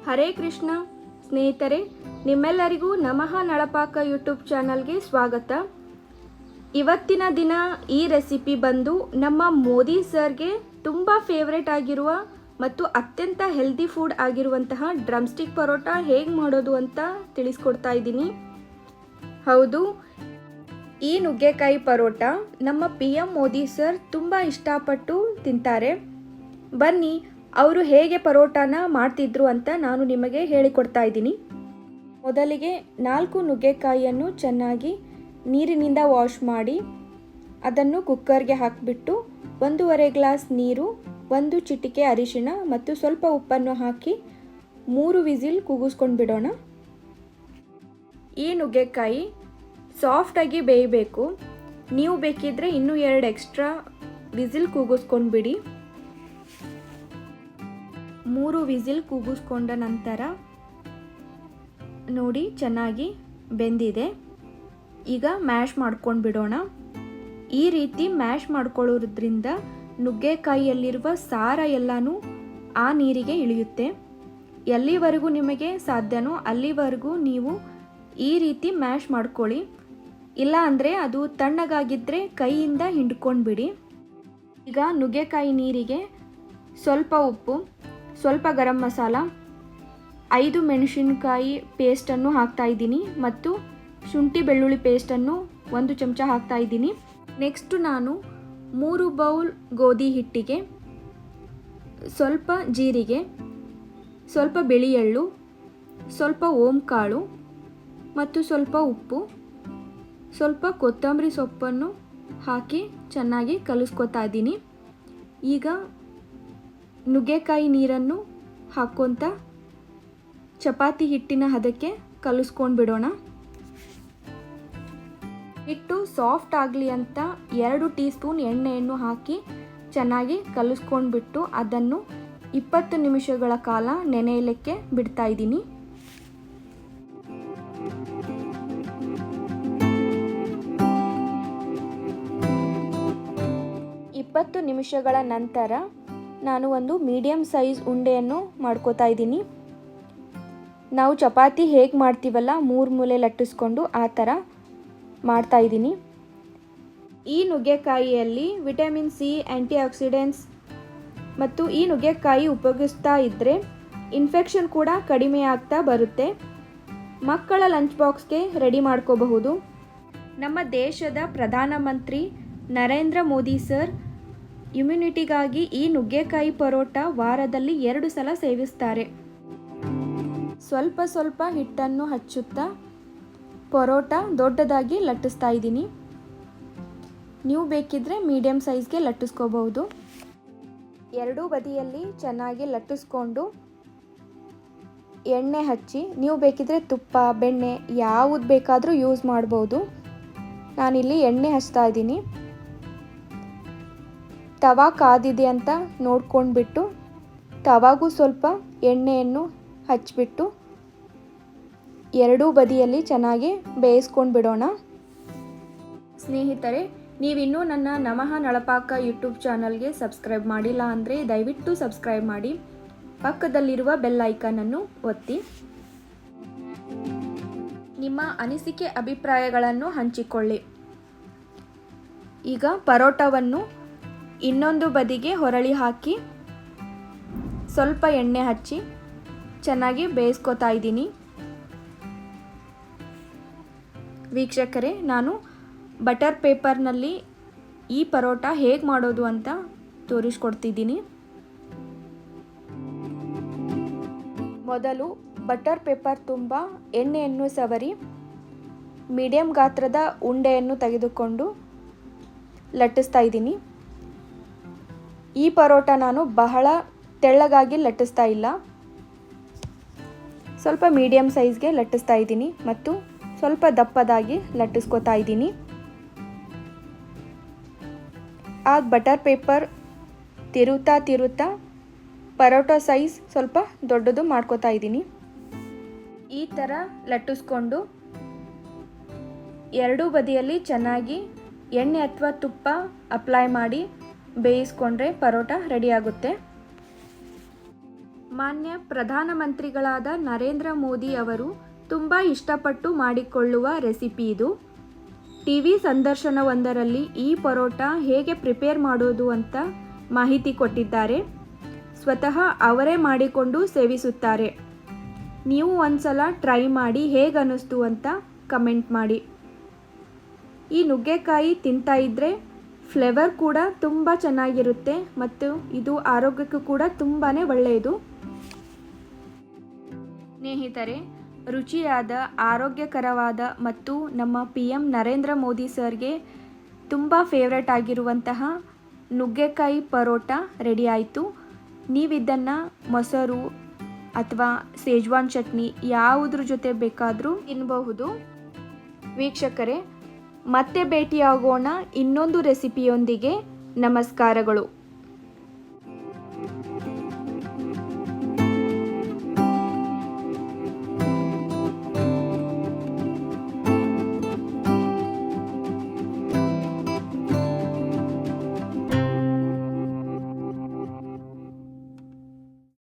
ಹರೇ ಕೃಷ್ಣ ಸ್ನೇಹಿತರೆ, ನಿಮ್ಮೆಲ್ಲರಿಗೂ ನಮಃ ನಳಪಾಕ ಯೂಟ್ಯೂಬ್ ಚಾನಲ್ಗೆ ಸ್ವಾಗತ. ಇವತ್ತಿನ ದಿನ ಈ ರೆಸಿಪಿ ಬಂದು ನಮ್ಮ ಮೋದಿ ಸರ್ಗೆ ತುಂಬ ಫೇವ್ರೇಟ್ ಆಗಿರುವ ಮತ್ತು ಅತ್ಯಂತ ಹೆಲ್ದಿ ಫುಡ್ ಆಗಿರುವಂತಹ ಡ್ರಮ್ ಸ್ಟಿಕ್ ಪರೋಟ ಹೇಗೆ ಮಾಡೋದು ಅಂತ ತಿಳಿಸ್ಕೊಡ್ತಾ ಇದ್ದೀನಿ. ಹೌದು, ಈ ನುಗ್ಗೆಕಾಯಿ ಪರೋಟ ನಮ್ಮ PM ಮೋದಿ ಸರ್ ತುಂಬ ಇಷ್ಟಪಟ್ಟು ತಿಂತಾರೆ. ಬನ್ನಿ ಅವರು ಹೇಗೆ ಪರೋಟಾನ ಮಾಡ್ತಿದ್ರು ಅಂತ ನಾನು ನಿಮಗೆ ಹೇಳಿಕೊಡ್ತಾ ಇದ್ದೀನಿ. ಮೊದಲಿಗೆ 4 ನುಗ್ಗೆಕಾಯಿಯನ್ನು ಚೆನ್ನಾಗಿ ನೀರಿನಿಂದ ವಾಶ್ ಮಾಡಿ ಅದನ್ನು ಕುಕ್ಕರ್ಗೆ ಹಾಕಿಬಿಟ್ಟು 1.5 ಗ್ಲಾಸ್ ನೀರು, 1 ಚಿಟಿಕೆ ಅರಿಶಿಣ ಮತ್ತು ಸ್ವಲ್ಪ ಉಪ್ಪನ್ನು ಹಾಕಿ 3 ವಿಸಿಲ್ ಕೂಗಿಸ್ಕೊಂಡು ಬಿಡೋಣ. ಈ ನುಗ್ಗೆಕಾಯಿ ಸಾಫ್ಟಾಗಿ ಬೇಯಬೇಕು. ನೀವು ಬೇಕಿದ್ದರೆ ಇನ್ನೂ 2 ಎಕ್ಸ್ಟ್ರಾ ವಿಸಿಲ್ ಕೂಗಿಸ್ಕೊಂಡು ಬಿಡಿ. 3 ವಿಸಿಲ್ ಕೂಗಿಸ್ಕೊಂಡ ನಂತರ ನೋಡಿ ಚೆನ್ನಾಗಿ ಬೆಂದಿದೆ. ಈಗ ಮ್ಯಾಶ್ ಮಾಡ್ಕೊಂಡು ಬಿಡೋಣ. ಈ ರೀತಿ ಮ್ಯಾಶ್ ಮಾಡ್ಕೊಳ್ಳೋದ್ರಿಂದ ನುಗ್ಗೆಕಾಯಿಯಲ್ಲಿರುವ ಸಾರ ಎಲ್ಲನೂ ಆ ನೀರಿಗೆ ಇಳಿಯುತ್ತೆ. ಎಲ್ಲಿವರೆಗೂ ನಿಮಗೆ ಸಾಧ್ಯನೋ ಅಲ್ಲಿವರೆಗೂ ನೀವು ಈ ರೀತಿ ಮ್ಯಾಶ್ ಮಾಡ್ಕೊಳ್ಳಿ. ಇಲ್ಲ ಅಂದರೆ ಅದು ತಣ್ಣಗಾಗಿದ್ದರೆ ಕೈಯಿಂದ ಹಿಂಡ್ಕೊಂಡು ಬಿಡಿ. ಈಗ ನುಗ್ಗೆಕಾಯಿ ನೀರಿಗೆ ಸ್ವಲ್ಪ ಉಪ್ಪು, ಸ್ವಲ್ಪ ಗರಂ ಮಸಾಲ, 5 ಮೆಣಸಿನಕಾಯಿ ಪೇಸ್ಟನ್ನು ಹಾಕ್ತಾಯಿದ್ದೀನಿ ಮತ್ತು ಶುಂಠಿ ಬೆಳ್ಳುಳ್ಳಿ ಪೇಸ್ಟನ್ನು 1 ಚಮಚ ಹಾಕ್ತಾಯಿದ್ದೀನಿ. ನೆಕ್ಸ್ಟು ನಾನು 3 ಬೌಲ್ ಗೋಧಿ ಹಿಟ್ಟಿಗೆ ಸ್ವಲ್ಪ ಜೀರಿಗೆ, ಸ್ವಲ್ಪ ಬಿಳಿ ಎಳ್ಳು, ಸ್ವಲ್ಪ ಓಂ ಕಾಳು ಮತ್ತು ಸ್ವಲ್ಪ ಉಪ್ಪು, ಸ್ವಲ್ಪ ಕೊತ್ತಂಬರಿ ಸೊಪ್ಪನ್ನು ಹಾಕಿ ಚೆನ್ನಾಗಿ ಕಲಿಸ್ಕೊತಾ ಇದ್ದೀನಿ. ಈಗ ನುಗ್ಗೆಕಾಯಿ ನೀರನ್ನು ಹಾಕ್ಕೊತ ಚಪಾತಿ ಹಿಟ್ಟಿನ ಹದಕ್ಕೆ ಕಲಿಸ್ಕೊಂಡು ಬಿಡೋಣ. ಹಿಟ್ಟು ಸಾಫ್ಟ್ ಆಗಲಿ ಅಂತ 2 ಟೀ ಸ್ಪೂನ್ ಎಣ್ಣೆಯನ್ನು ಹಾಕಿ ಚೆನ್ನಾಗಿ ಕಲಿಸ್ಕೊಂಡ್ಬಿಟ್ಟು ಅದನ್ನು 20 ನಿಮಿಷಗಳ ಕಾಲ ನೆನೆಯಲಿಕ್ಕೆ ಬಿಡ್ತಾ ಇದ್ದೀನಿ. ನಿಮಿಷಗಳ ನಂತರ ನಾನು ಒಂದು ಮೀಡಿಯಮ್ ಸೈಜ್ ಉಂಡೆಯನ್ನು ಮಾಡ್ಕೋತಾ ಇದ್ದೀನಿ. ನಾವು ಚಪಾತಿ ಹೇಗೆ ಮಾಡ್ತೀವಲ್ಲ 3 ಮೂಲೆ ಲಟ್ಟಿಸ್ಕೊಂಡು ಆ ಥರ ಮಾಡ್ತಾ ಇದ್ದೀನಿ. ಈ ನುಗ್ಗೆಕಾಯಿಯಲ್ಲಿ ವಿಟಮಿನ್ ಸಿ, ಆ್ಯಂಟಿ ಆಕ್ಸಿಡೆಂಟ್ಸ್ ಮತ್ತು ಈ ನುಗ್ಗೆಕಾಯಿ ಉಪಯೋಗಿಸ್ತಾ ಇದ್ದರೆ ಇನ್ಫೆಕ್ಷನ್ ಕೂಡ ಕಡಿಮೆ ಆಗ್ತಾ ಬರುತ್ತೆ. ಮಕ್ಕಳ ಲಂಚ್ ಬಾಕ್ಸ್ಗೆ ರೆಡಿ ಮಾಡ್ಕೋಬಹುದು. ನಮ್ಮ ದೇಶದ ಪ್ರಧಾನಮಂತ್ರಿ ನರೇಂದ್ರ ಮೋದಿ ಸರ್ ಇಮ್ಯುನಿಟಿಗಾಗಿ ಈ ನುಗ್ಗೆಕಾಯಿ ಪರೋಟ ವಾರದಲ್ಲಿ 2 ಸಲ ಸೇವಿಸ್ತಾರೆ. ಸ್ವಲ್ಪ ಸ್ವಲ್ಪ ಹಿಟ್ಟನ್ನು ಹಚ್ಚುತ್ತಾ ಪರೋಟ ದೊಡ್ಡದಾಗಿ ಲಟ್ಟಿಸ್ತಾ ಇದ್ದೀನಿ. ನೀವು ಬೇಕಿದ್ದರೆ ಮೀಡಿಯಮ್ ಸೈಜ್ಗೆ ಲಟ್ಟಿಸ್ಕೋಬಹುದು. 2 ಬದಿಯಲ್ಲಿ ಚೆನ್ನಾಗಿ ಲಟ್ಟಿಸ್ಕೊಂಡು ಎಣ್ಣೆ ಹಚ್ಚಿ, ನೀವು ಬೇಕಿದ್ದರೆ ತುಪ್ಪ, ಬೆಣ್ಣೆ ಯಾವುದು ಬೇಕಾದರೂ ಯೂಸ್ ಮಾಡ್ಬೋದು. ನಾನಿಲ್ಲಿ ಎಣ್ಣೆ ಹಚ್ತಾ ಇದ್ದೀನಿ. ತವಾ ಕಾದಿದೆ ಅಂತ ನೋಡ್ಕೊಂಡ್ಬಿಟ್ಟು ತವಾಗೂ ಸ್ವಲ್ಪ ಎಣ್ಣೆಯನ್ನು ಹಚ್ಚಿಬಿಟ್ಟು 2 ಬದಿಯಲ್ಲಿ ಚೆನ್ನಾಗಿ ಬೇಯಿಸ್ಕೊಂಡು ಬಿಡೋಣ. ಸ್ನೇಹಿತರೆ, ನೀವಿನ್ನೂ ನನ್ನ ನಮಃ ನಳಪಾಕ ಯೂಟ್ಯೂಬ್ ಚಾನಲ್ಗೆ ಸಬ್ಸ್ಕ್ರೈಬ್ ಮಾಡಿಲ್ಲ ಅಂದರೆ ದಯವಿಟ್ಟು ಸಬ್ಸ್ಕ್ರೈಬ್ ಮಾಡಿ. ಪಕ್ಕದಲ್ಲಿರುವ ಬೆಲ್ ಐಕಾನನ್ನು ಒತ್ತಿ. ನಿಮ್ಮ ಅನಿಸಿಕೆ ಅಭಿಪ್ರಾಯಗಳನ್ನು ಹಂಚಿಕೊಳ್ಳಿ. ಈಗ ಪರೋಟವನ್ನು ಇನ್ನೊಂದು ಬದಿಗೆ ಹೊರಳಿ ಹಾಕಿ ಸ್ವಲ್ಪ ಎಣ್ಣೆ ಹಚ್ಚಿ ಚೆನ್ನಾಗಿ ಬೇಯಿಸ್ಕೊತಾ ಇದ್ದೀನಿ. ವೀಕ್ಷಕರೇ, ನಾನು ಬಟರ್ ಪೇಪರ್ನಲ್ಲಿ ಈ ಪರೋಟ ಹೇಗೆ ಮಾಡೋದು ಅಂತ ತೋರಿಸ್ಕೊಡ್ತಿದ್ದೀನಿ. ಮೊದಲು ಬಟರ್ ಪೇಪರ್ ತುಂಬ ಎಣ್ಣೆಯನ್ನು ಸವರಿ ಮೀಡಿಯಂ ಗಾತ್ರದ ಉಂಡೆಯನ್ನು ತೆಗೆದುಕೊಂಡು ಲಟ್ಟಿಸ್ತಾ ಇದ್ದೀನಿ. ಈ ಪರೋಟ ನಾನು ಬಹಳ ತೆಳ್ಳಗಾಗಿ ಲಟ್ಟಿಸ್ತಾ ಇಲ್ಲ, ಸ್ವಲ್ಪ ಮೀಡಿಯಮ್ ಸೈಜ್ಗೆ ಲಟ್ಟಿಸ್ತಾ ಇದ್ದೀನಿ ಮತ್ತು ಸ್ವಲ್ಪ ದಪ್ಪದಾಗಿ ಲಟ್ಟಿಸ್ಕೊತಾ ಇದ್ದೀನಿ. ಆ ಬಟರ್ ಪೇಪರ್ ತಿರುತ್ತಾ ಪರೋಟ ಸೈಜ್ ಸ್ವಲ್ಪ ದೊಡ್ಡದು ಮಾಡ್ಕೋತಾ ಇದ್ದೀನಿ. ಈ ಥರ ಲಟ್ಟಿಸ್ಕೊಂಡು 2 ಬದಿಯಲ್ಲಿ ಚೆನ್ನಾಗಿ ಎಣ್ಣೆ ಅಥವಾ ತುಪ್ಪ ಅಪ್ಲೈ ಮಾಡಿ ಬೇಯಿಸ್ಕೊಂಡ್ರೆ ಪರೋಟ ರೆಡಿ ಆಗುತ್ತೆ. ಮಾನ್ಯ ಪ್ರಧಾನಮಂತ್ರಿಗಳಾದ ನರೇಂದ್ರ ಮೋದಿ ಅವರು ತುಂಬ ಇಷ್ಟಪಟ್ಟು ಮಾಡಿಕೊಳ್ಳುವ ರೆಸಿಪಿ ಇದು. ಟಿವಿ ಸಂದರ್ಶನವೊಂದರಲ್ಲಿ ಈ ಪರೋಟ ಹೇಗೆ ಪ್ರಿಪೇರ್ ಮಾಡೋದು ಅಂತ ಮಾಹಿತಿ ಕೊಟ್ಟಿದ್ದಾರೆ. ಸ್ವತಃ ಅವರೇ ಮಾಡಿಕೊಂಡು ಸೇವಿಸುತ್ತಾರೆ. ನೀವು ಒಂದ್ಸಲ ಟ್ರೈ ಮಾಡಿ ಹೇಗನ್ನಿಸ್ತು ಅಂತ ಕಮೆಂಟ್ ಮಾಡಿ. ಈ ನುಗ್ಗೆಕಾಯಿ ತಿಂತಾ ಇದ್ದರೆ ಫ್ಲೇವರ್ ಕೂಡ ತುಂಬ ಚೆನ್ನಾಗಿರುತ್ತೆ ಮತ್ತು ಇದು ಆರೋಗ್ಯಕ್ಕೂ ಕೂಡ ತುಂಬಾ ಒಳ್ಳೆಯದು. ಸ್ನೇಹಿತರೆ, ರುಚಿಯಾದ, ಆರೋಗ್ಯಕರವಾದ ಮತ್ತು ನಮ್ಮ PM ನರೇಂದ್ರ ಮೋದಿ ಸರ್ಗೆ ತುಂಬ ಫೇವ್ರೆಟ್ ಆಗಿರುವಂತಹ ನುಗ್ಗೆಕಾಯಿ ಪರೋಟ ರೆಡಿ ಆಯಿತು. ನೀವಿದನ್ನು ಮೊಸರು ಅಥವಾ ಸೇಜ್ವಾನ್ ಚಟ್ನಿ ಯಾವುದ್ರ ಜೊತೆ ಬೇಕಾದರೂ ತಿನ್ನಬಹುದು. ವೀಕ್ಷಕರೇ, ಮತ್ತೆ ಭೇಟಿಯಾಗೋಣ ಇನ್ನೊಂದು ರೆಸಿಪಿಯೊಂದಿಗೆ. ನಮಸ್ಕಾರಗಳು.